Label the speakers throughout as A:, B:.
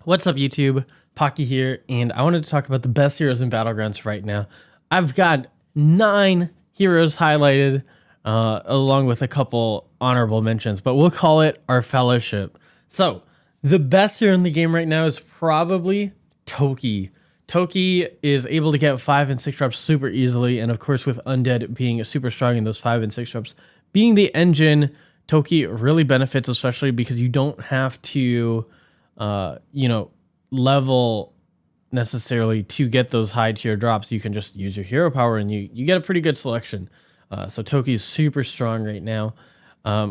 A: What's up, YouTube? Pocky here, and I wanted to talk about the best heroes in Battlegrounds right now. I've got 9 heroes highlighted, along with a couple honorable mentions, but we'll call it our fellowship. So, the best hero in the game right now is probably Toki. Toki is able to get 5 and 6 drops super easily, and of course with Undead being super strong in those 5 and 6 drops, being the engine, Toki really benefits, especially because you don't have to level necessarily to get those high tier drops. You can just use your hero power and you get a pretty good selection. So Toki is super strong right now.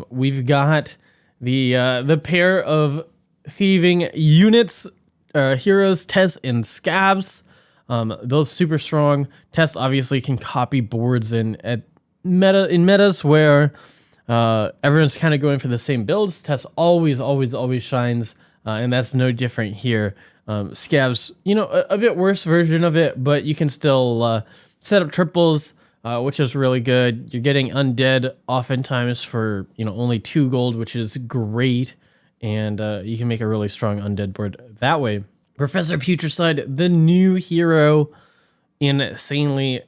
A: We've got the pair of thieving units, heroes, Tess and Scabs. Those super strong. Tess obviously can copy boards in metas where everyone's kind of going for the same builds. Tess always shines. And that's no different here. Scabs, a bit worse version of it, but you can still set up triples, which is really good. You're getting Undead oftentimes for only 2 gold, which is great, and you can make a really strong Undead board that way. Professor Putricide, the new hero, insanely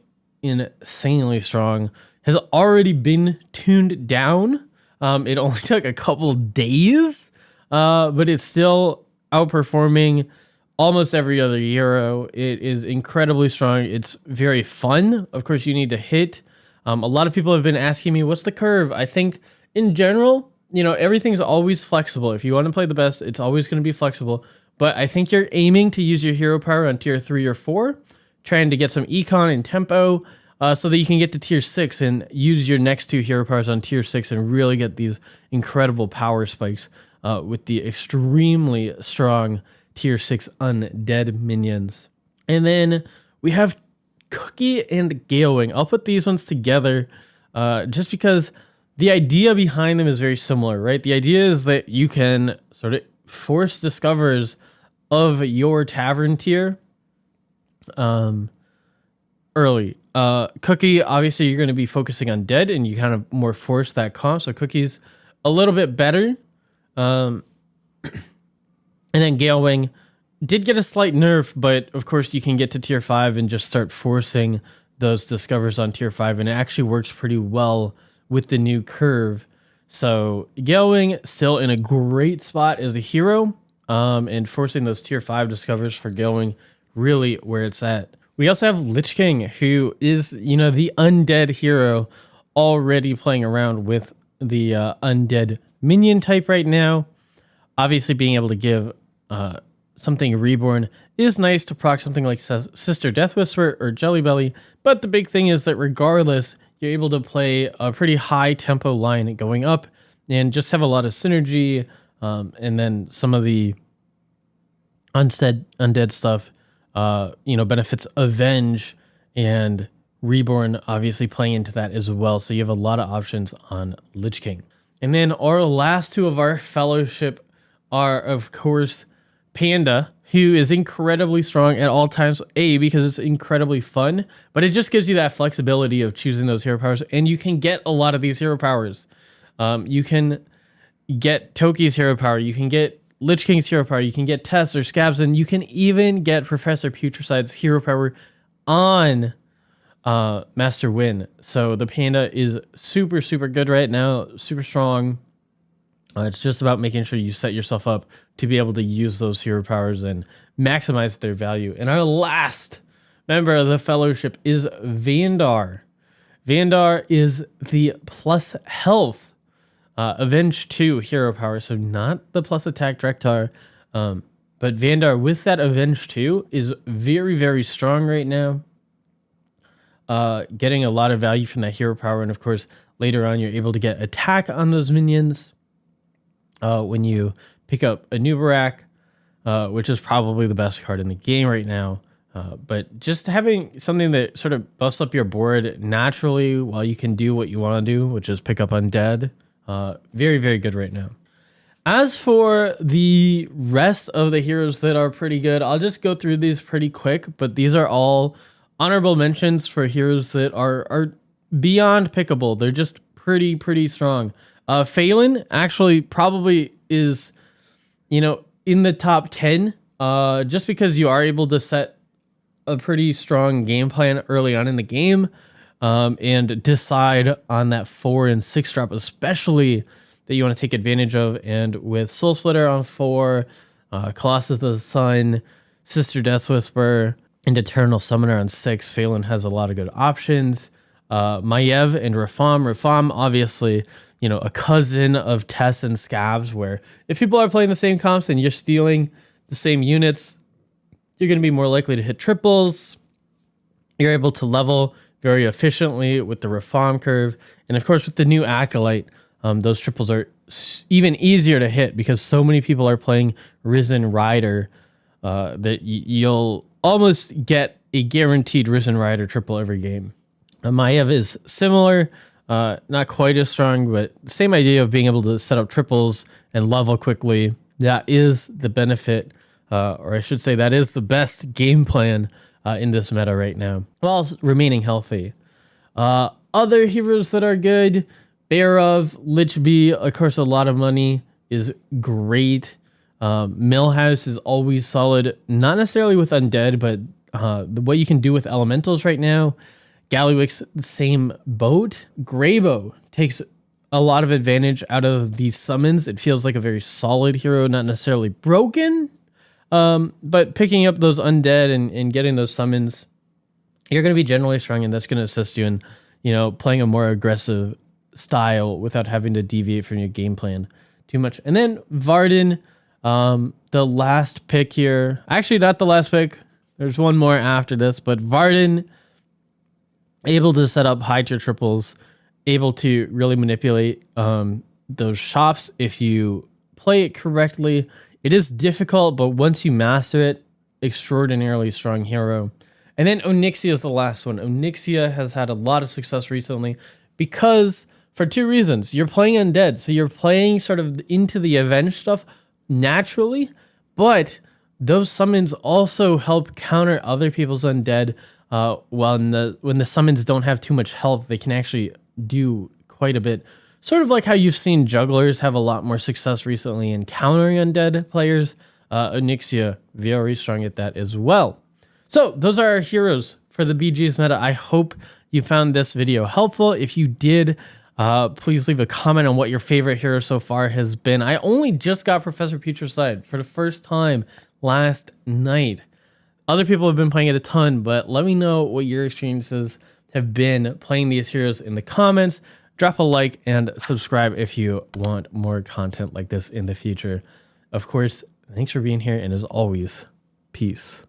A: strong, has already been tuned down. It only took a couple days. But it's still outperforming almost every other hero. It is incredibly strong. It's very fun. Of course, you need to hit. A lot of people have been asking me, what's the curve? I think in general, everything's always flexible. If you want to play the best, it's always going to be flexible. But I think you're aiming to use your hero power on tier 3 or 4, trying to get some econ and tempo, so that you can get to tier 6 and use your next 2 hero powers on tier 6 and really get these incredible power spikes. With the extremely strong tier 6 Undead minions. And then we have Cookie and Galewing. I'll put these ones together just because the idea behind them is very similar, right? The idea is that you can sort of force discoverers of your tavern tier early. Cookie, obviously you're going to be focusing on Dead and you kind of more force that comp. So Cookie's a little bit better. And then Galewing did get a slight nerf, but of course you can get to tier 5 and just start forcing those discovers on tier 5, and it actually works pretty well with the new curve. So Galewing still in a great spot as a hero, and forcing those tier 5 discovers for Galewing really where it's at. We also have Lich King, who is the Undead hero, already playing around with the Undead minion type right now. Obviously being able to give something reborn is nice to proc something like Sister Death Whisper or Jelly Belly, but the big thing is that regardless, you're able to play a pretty high tempo line going up and just have a lot of synergy, and then some of the undead stuff benefits Avenge and Reborn, obviously playing into that as well. So you have a lot of options on Lich King. And then our last 2 of our fellowship are, of course, Panda, who is incredibly strong at all times, because it's incredibly fun, but it just gives you that flexibility of choosing those hero powers, and you can get a lot of these hero powers. You can get Toki's hero power, you can get Lich King's hero power, you can get Tess or Scabs, and you can even get Professor Putricide's hero power on Master Win. So the Panda is super good right now, super strong. It's just about making sure you set yourself up to be able to use those hero powers and maximize their value. And our last member of the fellowship is Vandar. Vandar is the plus health Avenge 2 hero power, so not the plus attack Drektar, but Vandar with that Avenge 2 is very strong right now. Getting a lot of value from that hero power, and of course later on you're able to get attack on those minions when you pick up a Nubarak, which is probably the best card in the game right now. But just having something that sort of busts up your board naturally while you can do what you want to do, which is pick up Undead, very good right now. As for the rest of the heroes that are pretty good, I'll just go through these pretty quick, but these are all honorable mentions for heroes that are beyond pickable. They're just pretty strong. Phelan actually probably is, in the top 10 just because you are able to set a pretty strong game plan early on in the game, and decide on that 4 and 6 drop, especially that you want to take advantage of. And with Soul Splitter on 4, Colossus of the Sun, Sister Death Whisper, and Eternal Summoner on 6, Phelan has a lot of good options. Maiev and Rafam, obviously, you know, a cousin of Tess and Scabs, where if people are playing the same comps and you're stealing the same units, you're going to be more likely to hit triples. You're able to level very efficiently with the Rafam curve. And of course, with the new Acolyte, those triples are even easier to hit because so many people are playing Risen Rider that you'll almost get a guaranteed Risen Rider triple every game. Maiev is similar, not quite as strong, but same idea of being able to set up triples and level quickly. That is the benefit, or I should say that is the best game plan in this meta right now, while remaining healthy. Other heroes that are good, Bearov, Lich Bee, of course, a lot of money is great. Millhouse is always solid, not necessarily with Undead, but what you can do with Elementals right now. Gallywix, same boat. Greybow takes a lot of advantage out of these summons. It feels like a very solid hero, not necessarily broken, but picking up those Undead and getting those summons, you're going to be generally strong, and that's going to assist you in, you know, playing a more aggressive style without having to deviate from your game plan too much. And then Varden, the last pick here. Actually, not the last pick. There's one more after this, but Varden, able to set up high tier triples, able to really manipulate those shops if you play it correctly. It is difficult, but once you master it, extraordinarily strong hero. And then Onyxia is the last one. Onyxia has had a lot of success recently because, for two reasons. You're playing Undead, so you're playing sort of into the Avenge stuff naturally, but those summons also help counter other people's Undead. When the summons don't have too much health, they can actually do quite a bit. Sort of like how you've seen jugglers have a lot more success recently in countering Undead players. Onyxia, very strong at that as well. So those are our heroes for the BG's meta. I hope you found this video helpful. If you did, please leave a comment on what your favorite hero so far has been. I only just got Professor Putricide for the first time last night. Other people have been playing it a ton, but let me know what your experiences have been playing these heroes in the comments. Drop a like and subscribe if you want more content like this in the future. Of course, thanks for being here, and as always, peace.